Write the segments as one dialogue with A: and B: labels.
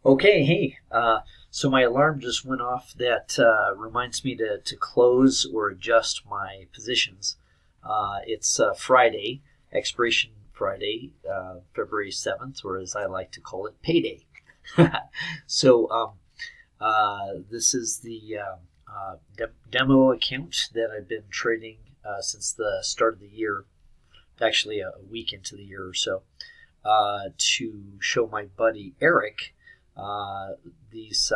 A: Okay, hey, so my alarm just went off. That reminds me to close or adjust my positions. It's Friday, expiration Friday, February 7th, or as I like to call it, payday. So this is the demo account that I've been trading since the start of the year, actually a week into the year or so, to show my buddy Eric uh, these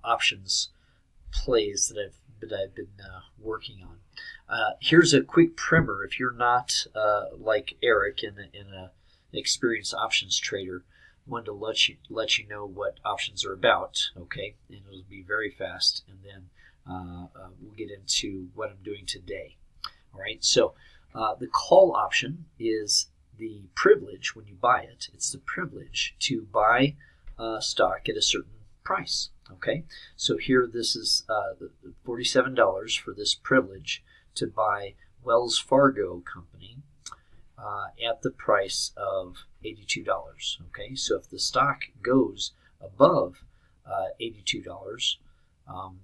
A: options plays that I've been working on. Here's a quick primer. If you're not like Eric in an experienced options trader, I wanted to let you know what options are about. Okay, and it'll be very fast, and then we'll get into what I'm doing today. All right, so the call option is the privilege when you buy it. It's the privilege to buy stock at a certain price. Okay, so here this is $47 for this privilege to buy Wells Fargo Company at the price of $82. Okay, so if the stock goes above $82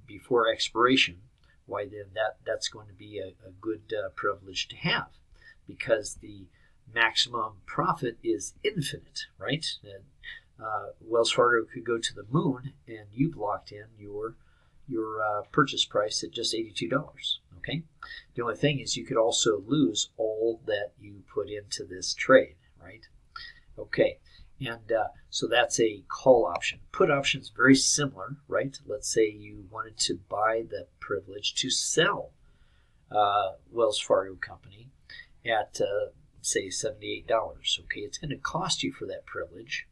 A: before expiration, why then that's going to be a good privilege to have, because the maximum profit is infinite, right? And, Wells Fargo could go to the moon, and you've locked in your purchase price at just $82. Okay. The only thing is you could also lose all that you put into this trade, right? Okay. And so that's a call option. Put option is very similar, right? Let's say you wanted to buy the privilege to sell Wells Fargo Company at say $78. Okay, it's going to cost you for that privilege,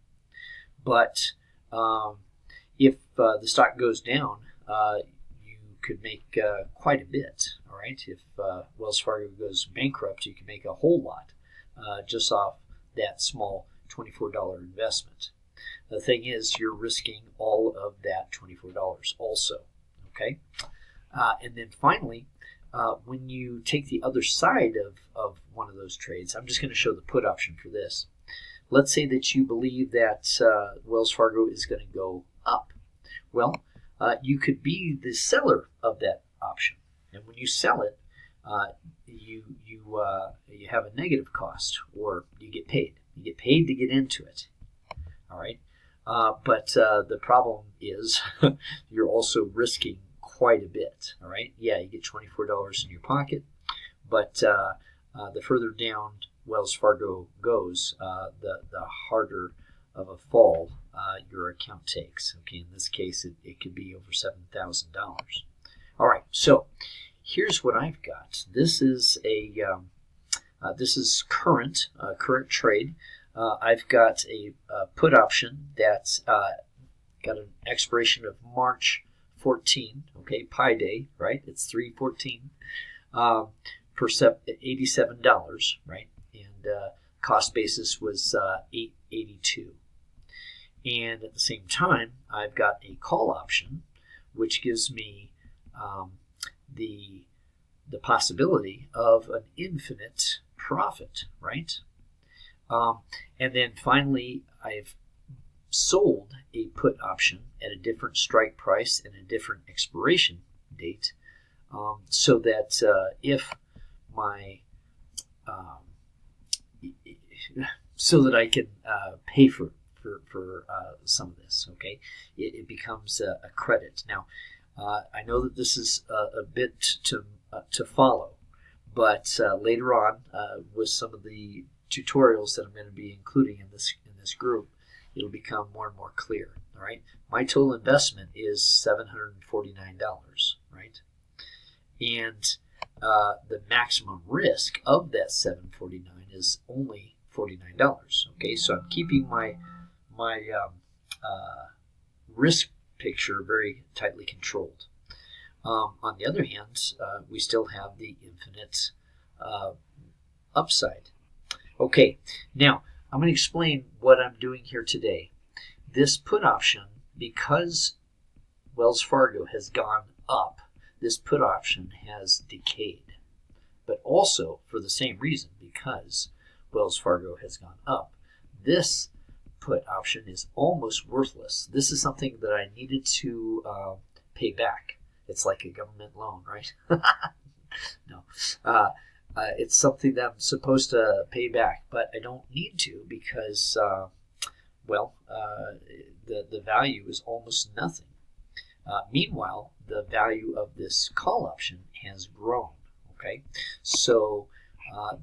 A: but if the stock goes down, you could make quite a bit. All right, if Wells Fargo goes bankrupt, you can make a whole lot just off that small $24 investment. The thing is, you're risking all of that $24 also. Okay, and then finally, when you take the other side of one of those trades, I'm just going to show the put option for this. Let's say that you believe that Wells Fargo is going to go up. Well, you could be the seller of that option, and when you sell it, you have a negative cost, or you get paid. You get paid to get into it. All right, but the problem is you're also risking quite a bit. All right, yeah, you get $24 in your pocket, but the further down Wells Fargo goes, the harder of a fall your account takes. Okay, in this case, it could be over $7,000. All right, so here's what I've got. This is current trade. I've got a put option that's got an expiration of March 14. Okay, Pi Day, right? It's 3/14 for $87, right? And cost basis was $8.82. And at the same time, I've got a call option, which gives me the possibility of an infinite profit, right? And then finally, I've sold a put option at a different strike price and a different expiration date, so that if my so that I can pay for some of this. Okay, it becomes a credit. Now, I know that this is a bit to follow, but later on, with some of the tutorials that I'm going to be including in this group, it'll become more and more clear. All right, my total investment is $749, right? And the maximum risk of that $749 is only $49. Okay, so I'm keeping my risk picture very tightly controlled. On the other hand, we still have the infinite upside. Okay, now I'm going to explain what I'm doing here today. This put option, because Wells Fargo has gone up, this put option has decayed. But also for the same reason, because Wells Fargo has gone up, this put option is almost worthless. This is something that I needed to pay back. It's like a government loan, right? No. It's something that I'm supposed to pay back, but I don't need to because, the value is almost nothing. Meanwhile, the value of this call option has grown. Okay, so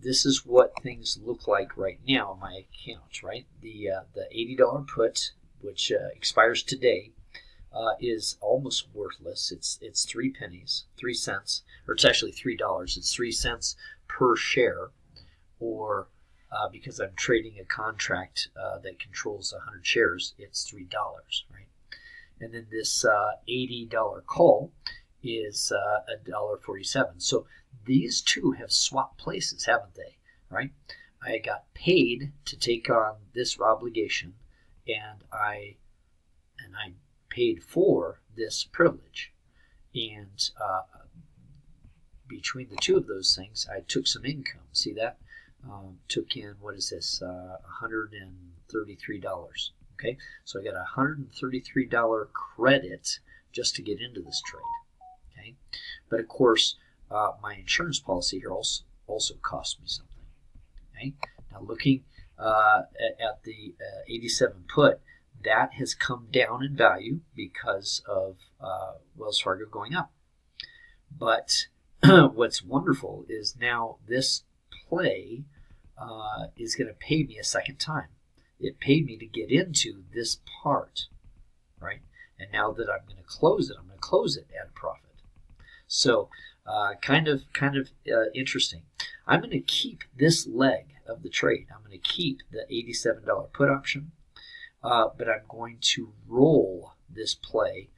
A: this is what things look like right now in my account. Right, the $80 put, which expires today, is almost worthless. It's 3 pennies, 3 cents, or it's actually $3. It's 3 cents per share, or because I'm trading a contract that controls 100 shares, it's $3, right? And then this $80 call is $1.47. So these two have swapped places, haven't they? Right? I got paid to take on this obligation, and I paid for this privilege. And between the two of those things, I took some income. See that? Took in, what is this, $133. Okay, so I got a $133 credit just to get into this trade. Okay, but of course, my insurance policy here also cost me something. Okay, now looking at the 87 put, that has come down in value because of Wells Fargo going up. But what's wonderful is now this play is going to pay me a second time. It paid me to get into this part, right? And now that I'm going to close it, I'm going to close it at a profit. So kind of interesting. I'm going to keep this leg of the trade. I'm going to keep the $87 put option, but I'm going to roll this play,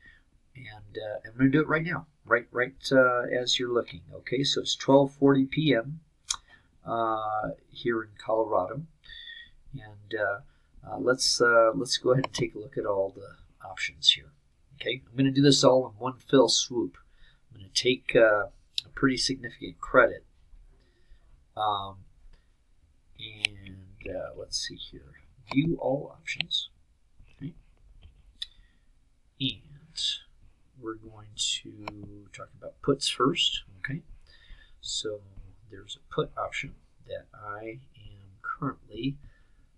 A: and I'm going to do it right now, right as you're looking. Okay, so it's 12:40 p.m. Here in Colorado, and let's go ahead and take a look at all the options here. Okay, I'm going to do this all in one fell swoop. I'm going to take a pretty significant credit, and let's see here. View all options. Okay, and we're going to talk about puts first. Okay, so there's a put option that I am currently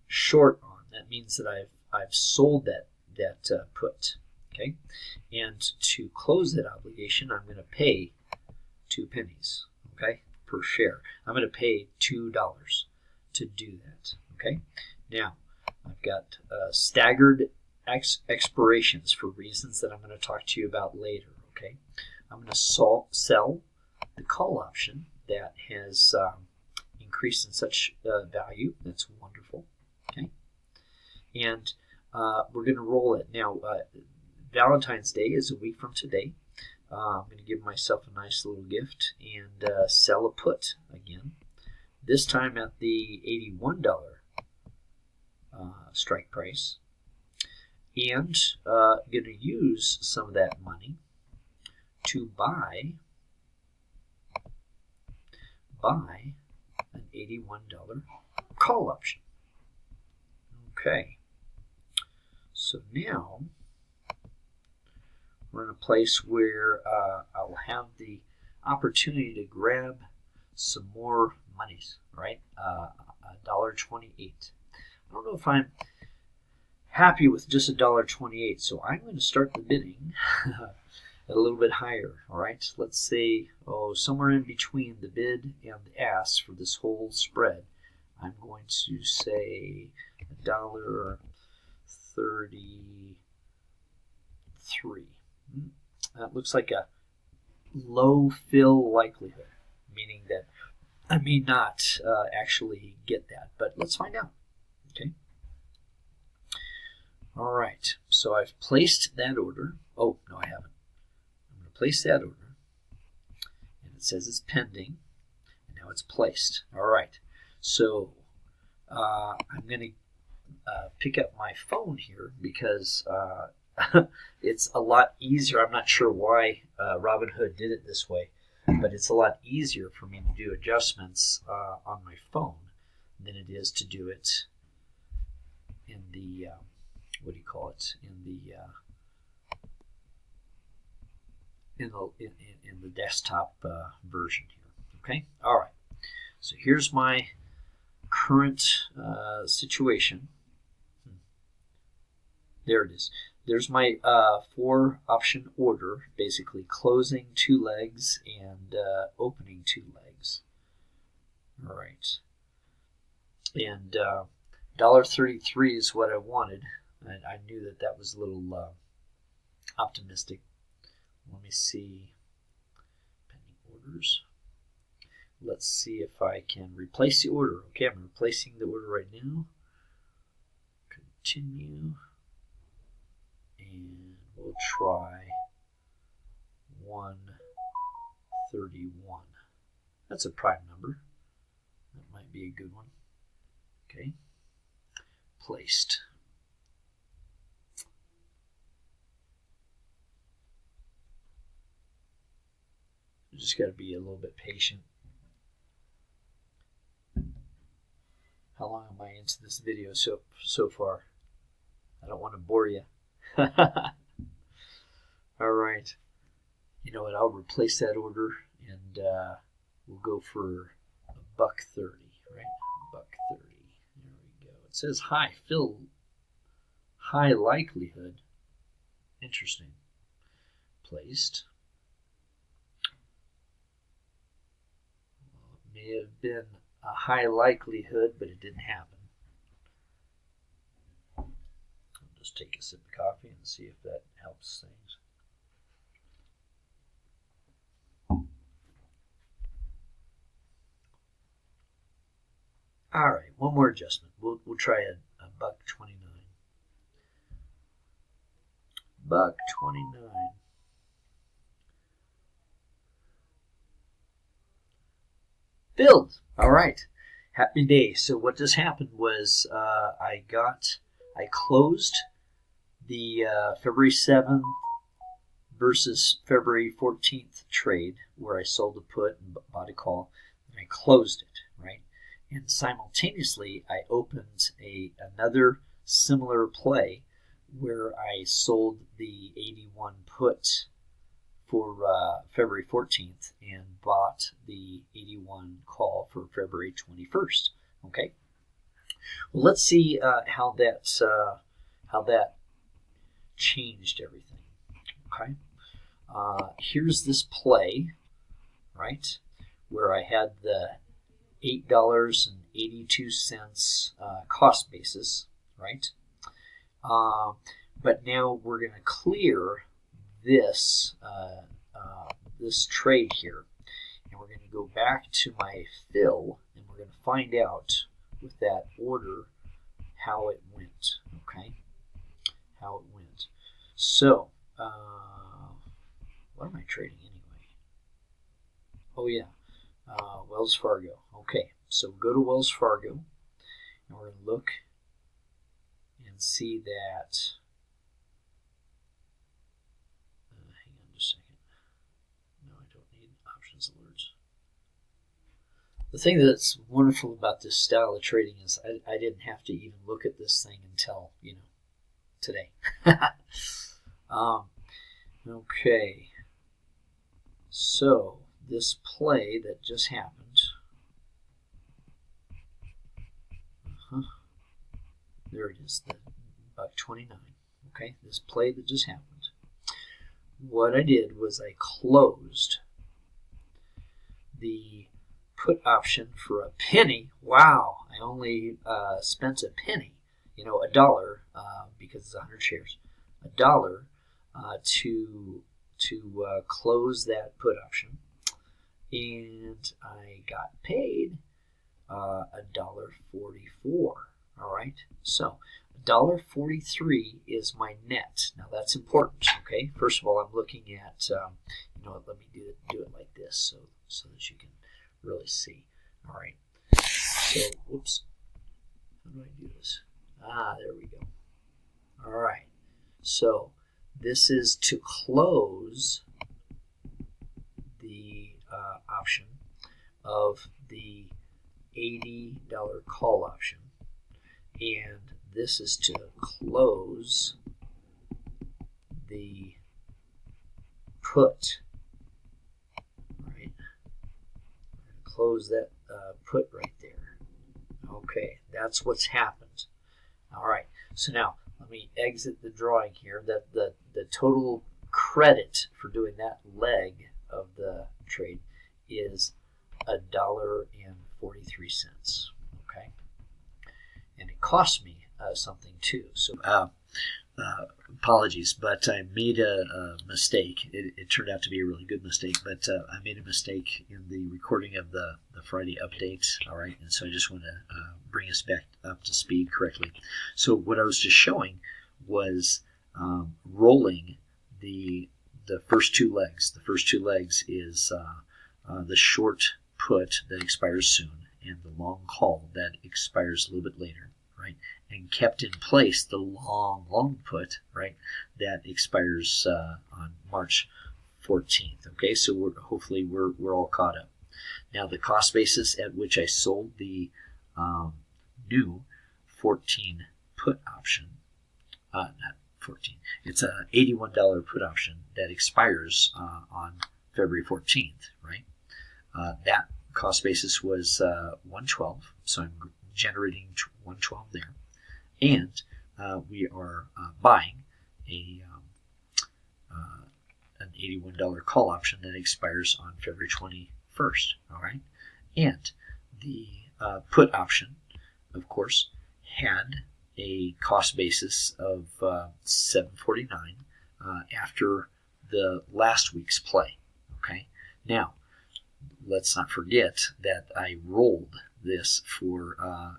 A: short on. That means that I've sold that put. Okay, and to close that obligation, I'm going to pay 2 pennies. Okay, per share. I'm going to pay $2 to do that. Okay, now I've got staggered expirations for reasons that I'm going to talk to you about later. Okay, I'm going to sell the call option that has increased in such value. That's wonderful. Okay, and we're going to roll it now. Valentine's Day is a week from today. I'm going to give myself a nice little gift and sell a put again. This time at the $81 strike price, and going to use some of that money to buy an $81 call option. Okay, so now we're in a place where I'll have the opportunity to grab some more monies, right? $1.28. I don't know if I'm happy with just $1.28, so I'm going to start the bidding a little bit higher. All right, let's say somewhere in between the bid and the ask for this whole spread. I'm going to say $1.33. That looks like a low fill likelihood, meaning that I may not actually get that, but let's find out. Okay. All right, so I've placed that order. Oh, no, I haven't. I'm going to place that order, and it says it's pending, and now it's placed. All right, so I'm going to pick up my phone here because it's a lot easier. I'm not sure why Robinhood did it this way, but it's a lot easier for me to do adjustments on my phone than it is to do it in the what do you call it, in the desktop version here. Okay, all right. So here's my current situation. There it is. There's my 4-option order, basically closing 2 legs and opening 2 legs. All right. And $1.33 is what I wanted. I knew that that was a little optimistic. Let me see. Pending orders. Let's see if I can replace the order. Okay, I'm replacing the order right now. Continue. And we'll try 131. That's a prime number. That might be a good one. Okay. Placed. You just got to be a little bit patient. How long am I into this video so far? I don't want to bore you. All right. You know what? I'll replace that order, and we'll go for $1.30, right? $1.30. There we go. It says high fill, high likelihood. Interesting. Placed. Well, it may have been a high likelihood, but it didn't happen. I'll just take a sip of coffee and see if that helps things. All right, one more adjustment. We'll try a $1.29. $1.29. Filled. All right. Happy day. So what just happened was I closed the February 7th versus February 14th trade where I sold a put and bought a call, and I closed it, right? And simultaneously I opened another similar play where I sold the 81 put for February 14th and bought the 81 call for February 21st. Okay. Well, let's see how that changed everything. Okay. Here's this play, right, where I had the $8.82 cost basis, right? But now we're going to clear this this trade here, and we're going to go back to my fill, and we're going to find out with that order how it went. Okay, how it went. So, what am I trading anyway? Oh yeah, Wells Fargo. Okay, so go to Wells Fargo, and we're going to look and see that. Hang on just a second. No, I don't need options alerts. The thing that's wonderful about this style of trading is I didn't have to even look at this thing until, today. Okay. So, this play that just happened. There it is, the $1.29. Okay, this play that just happened. What I did was I closed the put option for a penny. Wow, I only spent a penny, $1, because it's 100 shares, $1 to close that put option, and I got paid $1.44. All right, so $1.43 is my net. Now that's important. Okay, first of all, I'm looking at let me do it like this so that you can really see. All right, so whoops, how do I do this? There we go. All right, so this is to close the option of the $80 call option, and this is to close the put, right? Close that put right there. Okay, that's what's happened. All right, so now let me exit the drawing here. That the total credit for doing that leg of the trade is $1.43. Okay, and it cost me something too. So apologies, but I made a mistake. It turned out to be a really good mistake, but I made a mistake in the recording of the Friday update. All right, and so I just want to bring us back up to speed correctly. So what I was just showing was rolling the first two legs. The first two legs is the short put that expires soon and the long call that expires a little bit later, right? And kept in place the long put, right, that expires on March 14th. Okay, so hopefully we're all caught up. Now the cost basis at which I sold the new 14 put option, not 14, it's a $81 put option that expires on February 14th, right? That cost basis was 112, so I'm generating 112 there. And we are buying an $81 call option that expires on February 21st. All right, and the put option, of course, had a cost basis of $7.49 after the last week's play. Okay, now let's not forget that I rolled this for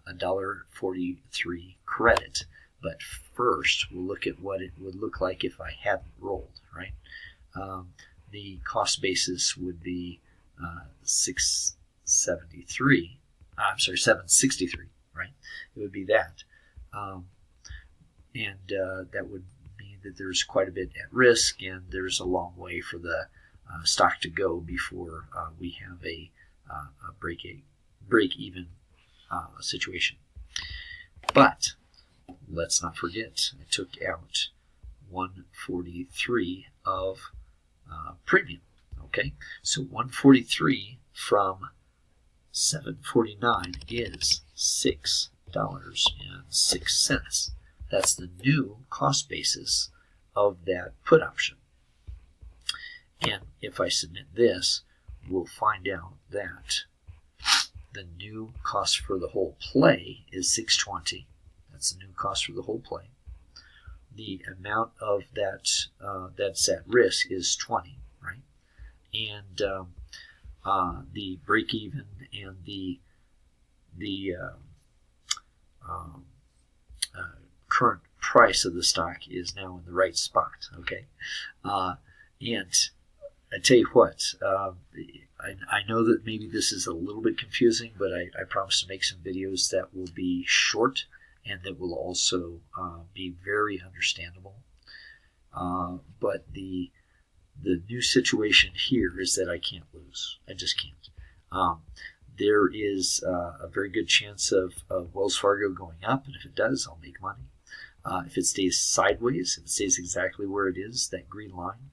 A: $1.43 credit. But first, we'll look at what it would look like if I hadn't rolled, right? The cost basis would be $763, right? It would be that. And that would mean that there's quite a bit at risk, and there's a long way for the stock to go before we have a break-even situation. But let's not forget, I took out 143 of premium. Okay, so 143 from 749 is $6.06. That's the new cost basis of that put option. And if I submit this, we'll find out that the new cost for the whole play is $6.20. That's the new cost for the whole play. The amount of that that's at risk is 20, right? And the break even and the current price of the stock is now in the right spot. Okay, and I tell you what, I know that maybe this is a little bit confusing, but I promise to make some videos that will be short and that will also be very understandable. But the new situation here is that I can't lose. I just can't. There is a very good chance of Wells Fargo going up, and if it does, I'll make money. If it stays sideways, if it stays exactly where it is, that green line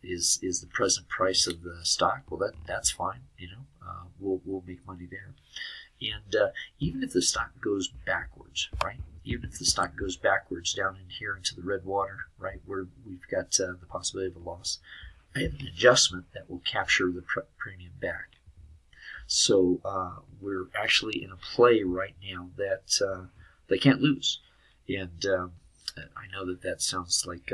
A: is the present price of the stock. Well, that's fine. You know, we'll make money there. And even if the stock goes backwards, right? Even if the stock goes backwards down in here into the red water, right, where we've got the possibility of a loss, I have an adjustment that will capture the premium back. So we're actually in a play right now that they can't lose. And I know that sounds like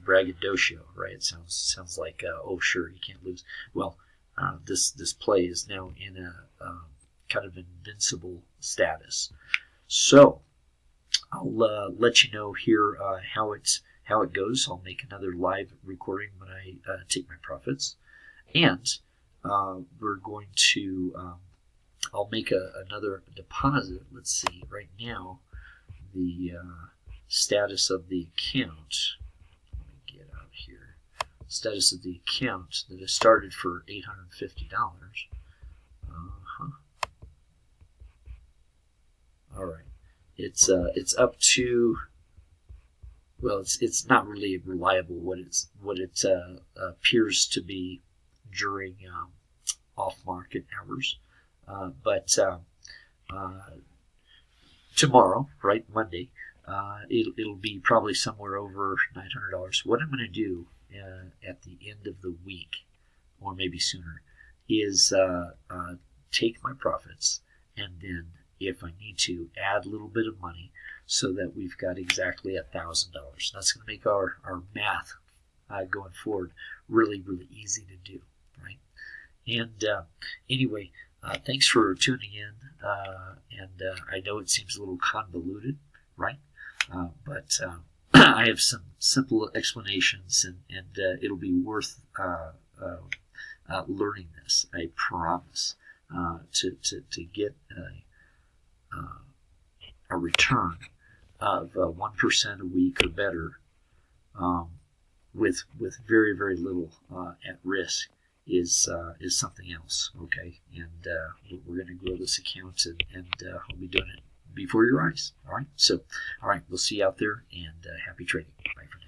A: braggadocio, right? It sounds like oh sure, you can't lose. Well, this play is now in a kind of invincible status. So I'll let you know here how it goes. I'll make another live recording when I take my profits, and we're going to I'll make another deposit. Let's see, right now the status of the account. Let me get out here. Status of the account that is started for $850. All right. it's up to, well, it's not really reliable what it appears to be during off market hours, but tomorrow, right, Monday, it'll be probably somewhere over $900. What I'm going to do at the end of the week, or maybe sooner, is take my profits and then, if I need to, add a little bit of money so that we've got exactly $1,000. That's going to make our math going forward really, really easy to do, right? And anyway, thanks for tuning in. And I know it seems a little convoluted, right? But I have some simple explanations, and it'll be worth learning this. I promise to get a return of 1% a week or better, with very, very little at risk, is something else. Okay, and we're going to grow this account, and I'll be doing it before your eyes. All right, so all right, we'll see you out there, and happy trading. Bye for now.